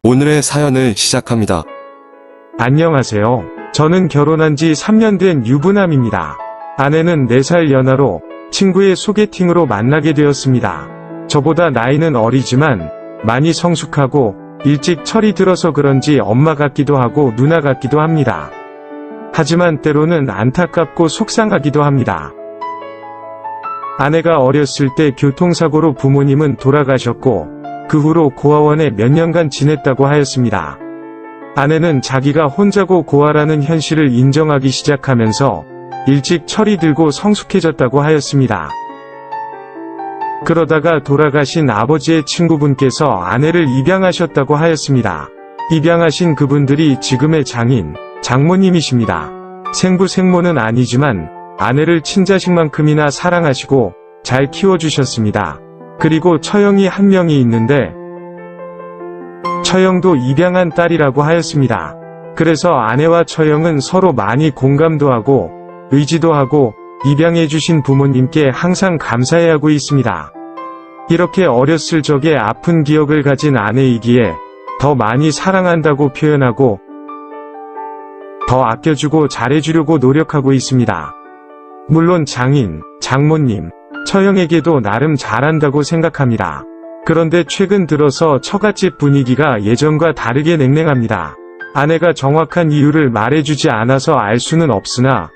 오늘의 사연을 시작합니다. 안녕하세요. 저는 결혼한 지 3년 된 유부남입니다. 아내는 4살 연하로 친구의 소개팅으로 만나게 되었습니다. 저보다 나이는 어리지만 많이 성숙하고 일찍 철이 들어서 그런지 엄마 같기도 하고 누나 같기도 합니다. 하지만 때로는 안타깝고 속상하기도 합니다. 아내가 어렸을 때 교통사고로 부모님은 돌아가셨고 그 후로 고아원에 몇 년간 지냈다고 하였습니다. 아내는 자기가 혼자고 고아라는 현실을 인정하기 시작하면서 일찍 철이 들고 성숙해졌다고 하였습니다. 그러다가 돌아가신 아버지의 친구분께서 아내를 입양하셨다고 하였습니다. 입양하신 그분들이 지금의 장인, 장모님이십니다. 생부 생모는 아니지만 아내를 친자식만큼이나 사랑하시고 잘 키워주셨습니다. 그리고 처형이 한 명이 있는데 처형도 입양한 딸이라고 하였습니다. 그래서 아내와 처형은 서로 많이 공감도 하고 의지도 하고 입양해주신 부모님께 항상 감사해하고 있습니다. 이렇게 어렸을 적에 아픈 기억을 가진 아내이기에 더 많이 사랑한다고 표현하고 더 아껴주고 잘해주려고 노력하고 있습니다. 물론 장인, 장모님, 처형에게도 나름 잘한다고 생각합니다. 그런데 최근 들어서 처갓집 분위기가 예전과 다르게 냉랭합니다. 아내가 정확한 이유를 말해주지 않아서 알 수는 없으나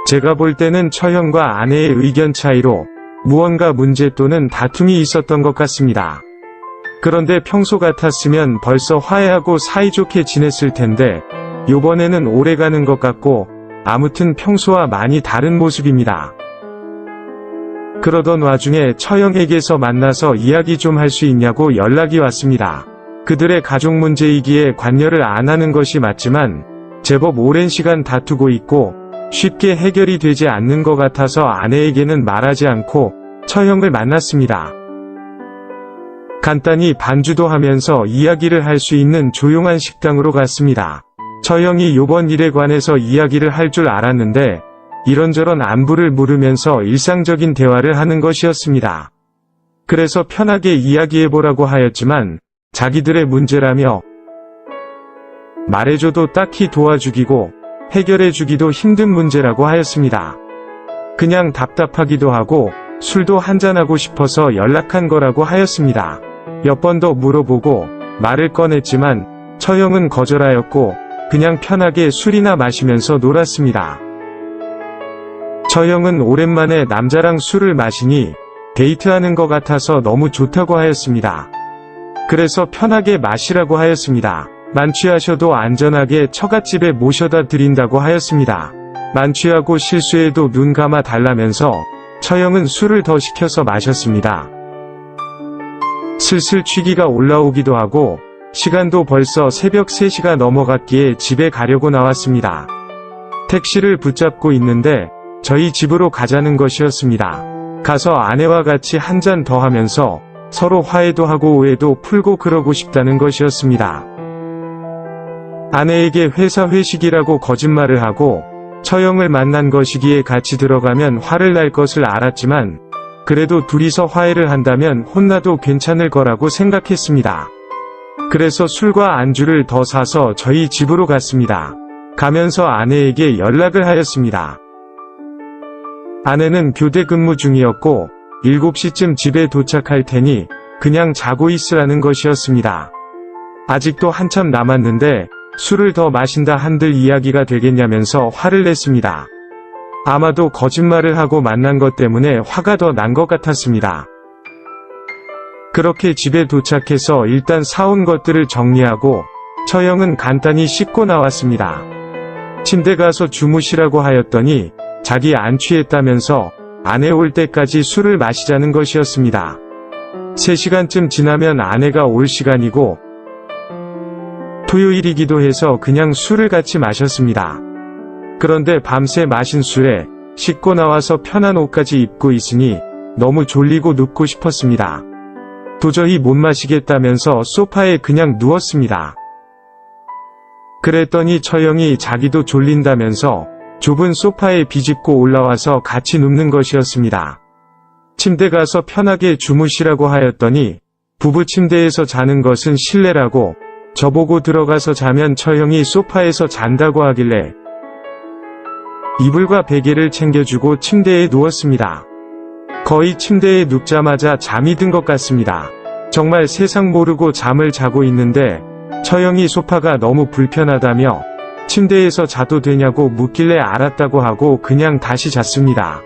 제가 볼 때는 처형과 아내의 의견 차이로 무언가 문제 또는 다툼이 있었던 것 같습니다. 그런데 평소 같았으면 벌써 화해하고 사이좋게 지냈을 텐데 요번에는 오래가는 것 같고 아무튼 평소와 많이 다른 모습입니다. 그러던 와중에 처형에게서 만나서 이야기 좀 할 수 있냐고 연락이 왔습니다. 그들의 가족 문제이기에 관여를 안 하는 것이 맞지만 제법 오랜 시간 다투고 있고 쉽게 해결이 되지 않는 것 같아서 아내에게는 말하지 않고 처형을 만났습니다. 간단히 반주도 하면서 이야기를 할 수 있는 조용한 식당으로 갔습니다. 처형이 요번 일에 관해서 이야기를 할 줄 알았는데 이런저런 안부를 물으면서 일상적인 대화를 하는 것이었습니다. 그래서 편하게 이야기해보라고 하였지만 자기들의 문제라며 말해줘도 딱히 도와주기고 해결해주기도 힘든 문제라고 하였습니다. 그냥 답답하기도 하고 술도 한잔하고 싶어서 연락한 거라고 하였습니다. 몇 번 더 물어보고 말을 꺼냈지만 처형은 거절하였고 그냥 편하게 술이나 마시면서 놀았습니다. 처형은 오랜만에 남자랑 술을 마시니 데이트하는 것 같아서 너무 좋다고 하였습니다. 그래서 편하게 마시라고 하였습니다. 만취하셔도 안전하게 처갓집에 모셔다 드린다고 하였습니다. 만취하고 실수해도 눈 감아 달라면서 처형은 술을 더 시켜서 마셨습니다. 슬슬 취기가 올라오기도 하고 시간도 벌써 새벽 3시가 넘어갔기에 집에 가려고 나왔습니다. 택시를 붙잡고 있는데 저희 집으로 가자는 것이었습니다. 가서 아내와 같이 한 잔 더 하면서 서로 화해도 하고 오해도 풀고 그러고 싶다는 것이었습니다. 아내에게 회사 회식이라고 거짓말을 하고 처형을 만난 것이기에 같이 들어가면 화를 날 것을 알았지만 그래도 둘이서 화해를 한다면 혼나도 괜찮을 거라고 생각했습니다. 그래서 술과 안주를 더 사서 저희 집으로 갔습니다. 가면서 아내에게 연락을 하였습니다. 아내는 교대 근무 중이었고 7시쯤 집에 도착할 테니 그냥 자고 있으라는 것이었습니다. 아직도 한참 남았는데 술을 더 마신다 한들 이야기가 되겠냐면서 화를 냈습니다. 아마도 거짓말을 하고 만난 것 때문에 화가 더 난 것 같았습니다. 그렇게 집에 도착해서 일단 사온 것들을 정리하고 처형은 간단히 씻고 나왔습니다. 침대 가서 주무시라고 하였더니 자기 안 취했다면서 아내 올 때까지 술을 마시자는 것이었습니다. 3시간쯤 지나면 아내가 올 시간이고 토요일이기도 해서 그냥 술을 같이 마셨습니다. 그런데 밤새 마신 술에 씻고 나와서 편한 옷까지 입고 있으니 너무 졸리고 눕고 싶었습니다. 도저히 못 마시겠다면서 소파에 그냥 누웠습니다. 그랬더니 처형이 자기도 졸린다면서 좁은 소파에 비집고 올라와서 같이 눕는 것이었습니다. 침대 가서 편하게 주무시라고 하였더니 부부 침대에서 자는 것은 실례라고 저보고 들어가서 자면 처형이 소파에서 잔다고 하길래 이불과 베개를 챙겨주고 침대에 누웠습니다. 거의 침대에 눕자마자 잠이 든 것 같습니다. 정말 세상 모르고 잠을 자고 있는데 처형이 소파가 너무 불편하다며 침대에서 자도 되냐고 묻길래 알았다고 하고 그냥 다시 잤습니다.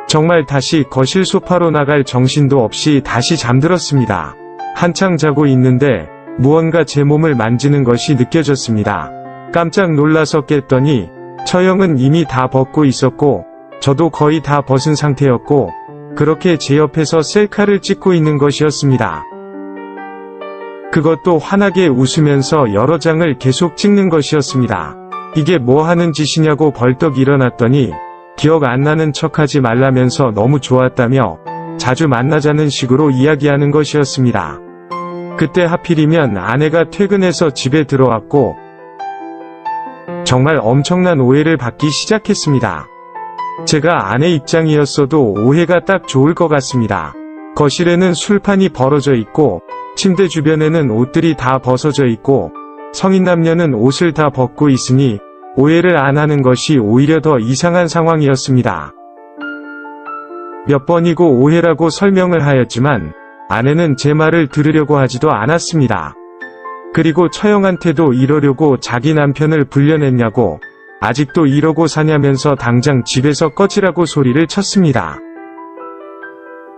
정말 다시 거실 소파로 나갈 정신도 없이 다시 잠들었습니다. 한창 자고 있는데 무언가 제 몸을 만지는 것이 느껴졌습니다. 깜짝 놀라서 깼더니 처형은 이미 다 벗고 있었고 저도 거의 다 벗은 상태였고 그렇게 제 옆에서 셀카를 찍고 있는 것이었습니다. 그것도 환하게 웃으면서 여러 장을 계속 찍는 것이었습니다. 이게 뭐 하는 짓이냐고 벌떡 일어났더니 기억 안 나는 척하지 말라면서 너무 좋았다며 자주 만나자는 식으로 이야기하는 것이었습니다. 그때 하필이면 아내가 퇴근해서 집에 들어왔고 정말 엄청난 오해를 받기 시작했습니다. 제가 아내 입장이었어도 오해가 딱 좋을 것 같습니다. 거실에는 술판이 벌어져 있고 침대 주변에는 옷들이 다 벗어져 있고 성인 남녀는 옷을 다 벗고 있으니 오해를 안 하는 것이 오히려 더 이상한 상황이었습니다. 몇 번이고 오해라고 설명을 하였지만 아내는 제 말을 들으려고 하지도 않았습니다. 그리고 처형한테도 이러려고 자기 남편을 불려냈냐고 아직도 이러고 사냐면서 당장 집에서 꺼지라고 소리를 쳤습니다.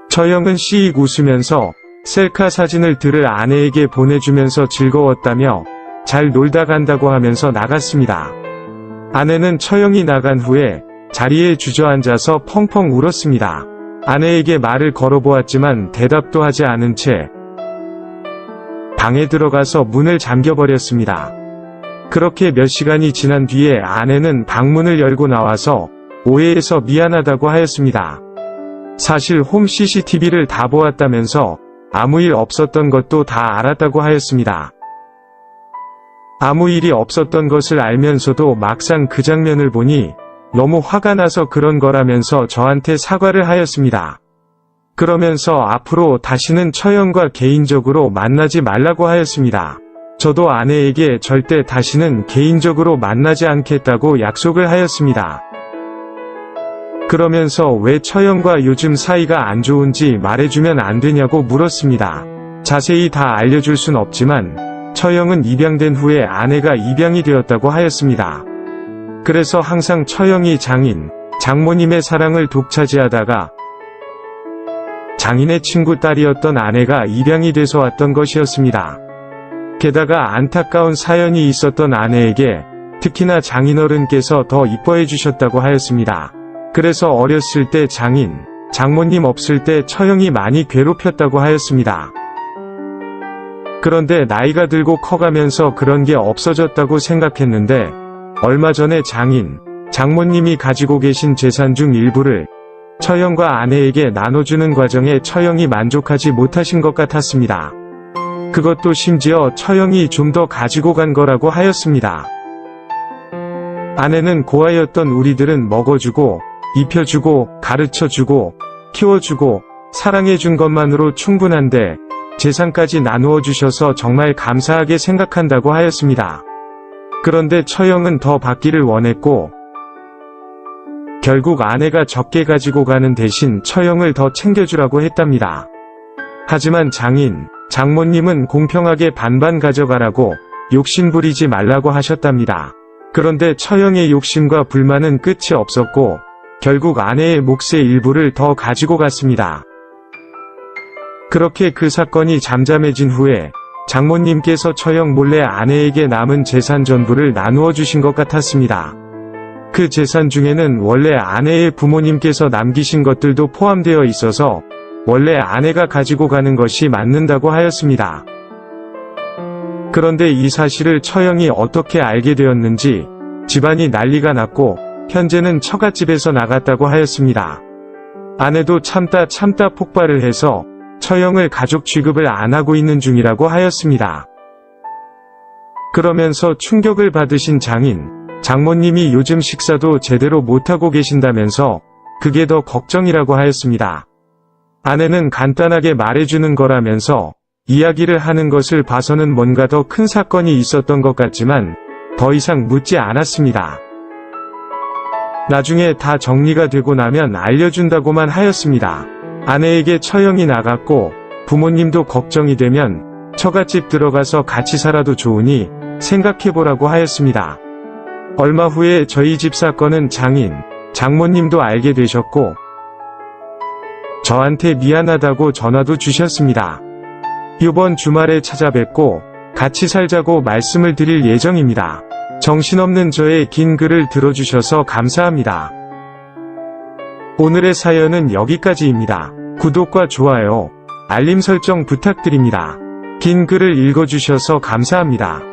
처형은 씩 웃으면서 셀카 사진을 들을 아내에게 보내주면서 즐거웠다며 잘 놀다 간다고 하면서 나갔습니다. 아내는 처형이 나간 후에 자리에 주저앉아서 펑펑 울었습니다. 아내에게 말을 걸어보았지만 대답도 하지 않은 채 방에 들어가서 문을 잠겨버렸습니다. 그렇게 몇 시간이 지난 뒤에 아내는 방문을 열고 나와서 오해해서 미안하다고 하였습니다. 사실 홈 CCTV를 다 보았다면서 아무 일 없었던 것도 다 알았다고 하였습니다. 아무 일이 없었던 것을 알면서도 막상 그 장면을 보니 너무 화가 나서 그런 거라면서 저한테 사과를 하였습니다. 그러면서 앞으로 다시는 처형과 개인적으로 만나지 말라고 하였습니다. 저도 아내에게 절대 다시는 개인적으로 만나지 않겠다고 약속을 하였습니다. 그러면서 왜 처형과 요즘 사이가 안 좋은지 말해주면 안 되냐고 물었습니다. 자세히 다 알려줄 순 없지만 처형은 입양된 후에 아내가 입양이 되었다고 하였습니다. 그래서 항상 처형이 장모님의 사랑을 독차지하다가 장인의 친구 딸이었던 아내가 입양이 돼서 왔던 것이었습니다. 게다가 안타까운 사연이 있었던 아내에게 특히나 장인어른께서 더 이뻐해 주셨다고 하였습니다. 그래서 어렸을 때 장모님 없을 때 처형이 많이 괴롭혔다고 하였습니다. 그런데 나이가 들고 커가면서 그런 게 없어졌다고 생각했는데 얼마 전에 장모님이 가지고 계신 재산 중 일부를 처형과 아내에게 나눠주는 과정에 처형이 만족하지 못하신 것 같았습니다. 그것도 심지어 처형이 좀 더 가지고 간 거라고 하였습니다. 아내는 고아였던 우리들은 먹어주고 입혀주고 가르쳐주고 키워주고 사랑해준 것만으로 충분한데 재산까지 나누어 주셔서 정말 감사하게 생각한다고 하였습니다. 그런데 처형은 더 받기를 원했고 결국 아내가 적게 가지고 가는 대신 처형을 더 챙겨주라고 했답니다. 하지만 장모님은 공평하게 반반 가져가라고 욕심부리지 말라고 하셨답니다. 그런데 처형의 욕심과 불만은 끝이 없었고 결국 아내의 몫의 일부를 더 가지고 갔습니다. 그렇게 그 사건이 잠잠해진 후에 장모님께서 처형 몰래 아내에게 남은 재산 전부를 나누어 주신 것 같았습니다. 그 재산 중에는 원래 아내의 부모님께서 남기신 것들도 포함되어 있어서 원래 아내가 가지고 가는 것이 맞는다고 하였습니다. 그런데 이 사실을 처형이 어떻게 알게 되었는지 집안이 난리가 났고 현재는 처갓집에서 나갔다고 하였습니다. 아내도 참다 폭발을 해서 처형을 가족 취급을 안 하고 있는 중이라고 하였습니다. 그러면서 충격을 받으신 장모님이 요즘 식사도 제대로 못하고 계신다면서 그게 더 걱정이라고 하였습니다. 아내는 간단하게 말해주는 거라면서 이야기를 하는 것을 봐서는 뭔가 더 큰 사건이 있었던 것 같지만 더 이상 묻지 않았습니다. 나중에 다 정리가 되고 나면 알려준다고만 하였습니다. 아내에게 처형이 나갔고 부모님도 걱정이 되면 처갓집 들어가서 같이 살아도 좋으니 생각해보라고 하였습니다. 얼마 후에 저희 집 사건은 장모님도 알게 되셨고 저한테 미안하다고 전화도 주셨습니다. 이번 주말에 찾아뵙고 같이 살자고 말씀을 드릴 예정입니다. 정신없는 저의 긴 글을 들어주셔서 감사합니다. 오늘의 사연은 여기까지입니다. 구독과 좋아요, 알림 설정 부탁드립니다. 긴 글을 읽어주셔서 감사합니다.